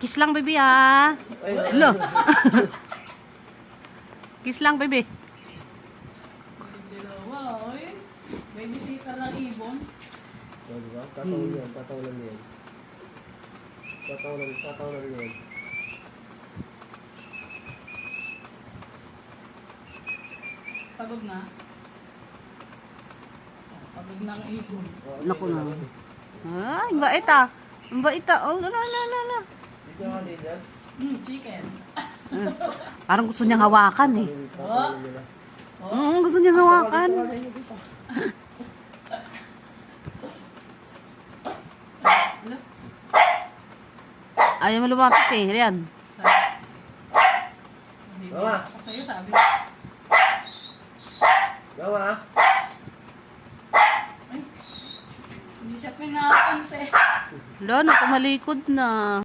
Kiss lang, baby, ha? Lo. Kiss lang, baby. Wow, may bisita ng ibon. O, diba? Tataw yan, tataw lang yan. Tataw lang yan. Pagod na. Pagod na ang ibon. Naku na. Ay, ang bait, ah. Ang bait, ah. Oh, la. Dito ka din yan. Chicken. Parang gusto niyang hawakan, eh. Tataw lang nila. Gusto niyang hawakan. Ayaw mo lumapit, eh. Riyan. Mama. Ako sa'yo sabi. Gawa. Hindi siya pinapansin. Lo, nakumalikod na.